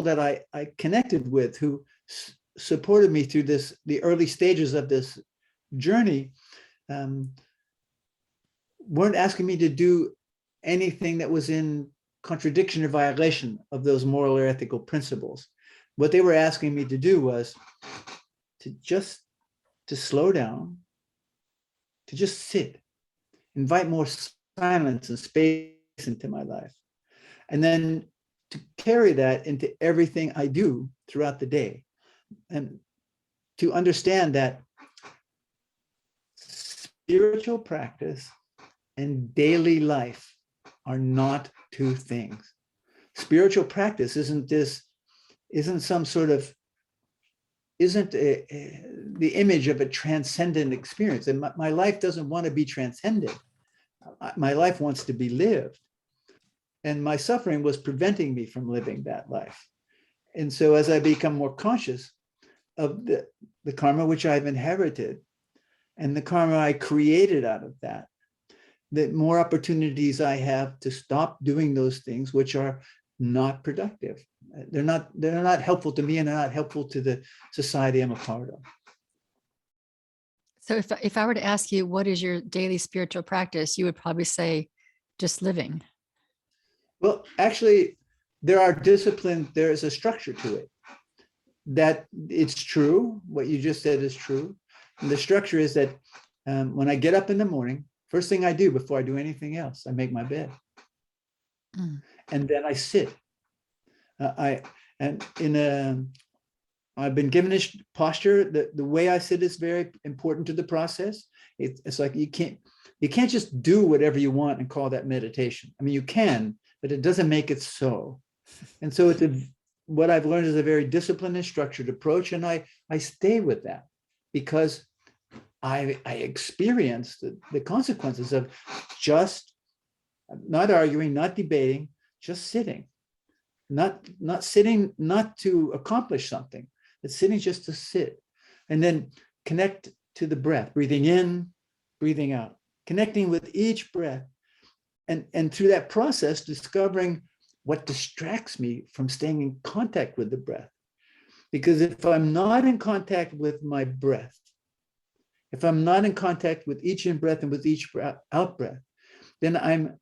that I connected with who supported me through the early stages of this journey, weren't asking me to do anything that was in contradiction or violation of those moral or ethical principles. What they were asking me to do was to slow down, to just sit, invite more silence and space into my life, and then to carry that into everything I do throughout the day, and to understand that spiritual practice and daily life are not two things. Spiritual practice isn't the image of a transcendent experience. And my life doesn't want to be transcended. My life wants to be lived. And my suffering was preventing me from living that life. And so as I become more conscious of the karma which I've inherited and the karma I created out of that, the more opportunities I have to stop doing those things which are not productive. They're not helpful to me, and they're not helpful to the society I'm a part of. So if I were to ask you, what is your daily spiritual practice, you would probably say just living. Well, actually, there are disciplines, there is a structure to it. That it's true, what you just said is true. And the structure is that when I get up in the morning, first thing I do before I do anything else, I make my bed. And then I sit. I've been given this posture. The way I sit is very important to the process. It's like you can't just do whatever you want and call that meditation. I mean, you can, but it doesn't make it so. And so what I've learned is a very disciplined and structured approach, and I stay with that because I experienced the consequences of just not arguing, not debating, just sitting, not sitting, not to accomplish something, but sitting just to sit, and then connect to the breath, breathing in, breathing out, connecting with each breath, and through that process, discovering what distracts me from staying in contact with the breath. Because if I'm not in contact with my breath, if I'm not in contact with each in-breath and with each out-breath, then I'm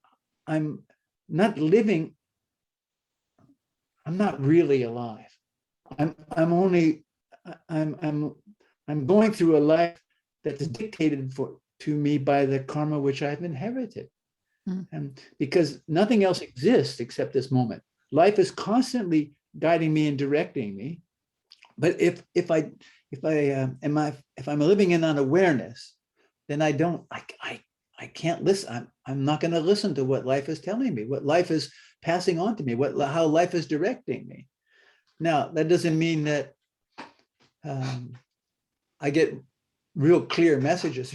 not living, I'm not really alive. I'm going through a life that's dictated to me by the karma which I've inherited. And because nothing else exists except this moment. Life is constantly guiding me and directing me. But if I'm living in unawareness, then I can't listen. I'm not going to listen to what life is telling me, what life is passing on to me, how life is directing me. Now, that doesn't mean that I get real clear messages.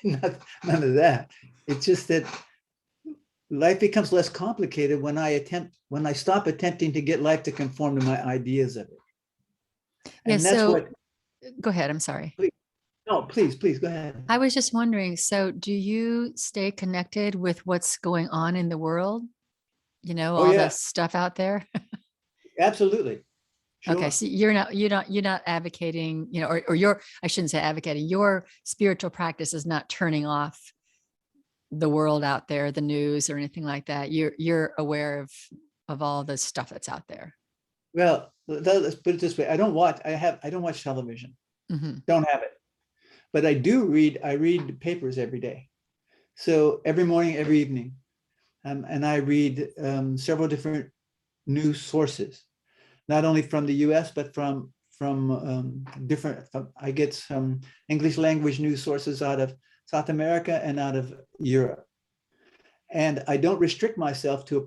None of that. It's just that life becomes less complicated when I stop attempting to get life to conform to my ideas of it. And yeah, so go ahead. I'm sorry. Please go ahead. I was just wondering, so do you stay connected with what's going on in the world? All the stuff out there? Absolutely. Sure. Okay, so you're not advocating, or I shouldn't say advocating, your spiritual practice is not turning off the world out there, the news or anything like that. You're aware of all the stuff that's out there. Well, let's put it this way. I don't watch television. Don't have it. But I read papers every day. So every morning, every evening. And I read several different news sources, not only from the US, but from different, I get some English language news sources out of South America and out of Europe. And I don't restrict myself to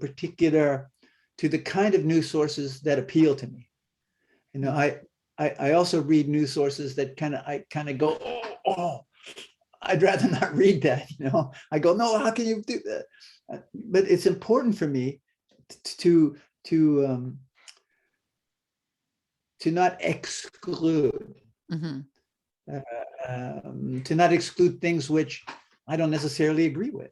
the kind of news sources that appeal to me. I also read news sources that I kind of go, oh, I'd rather not read that. I go, no, how can you do that? But it's important for me to not exclude, to not exclude things which I don't necessarily agree with.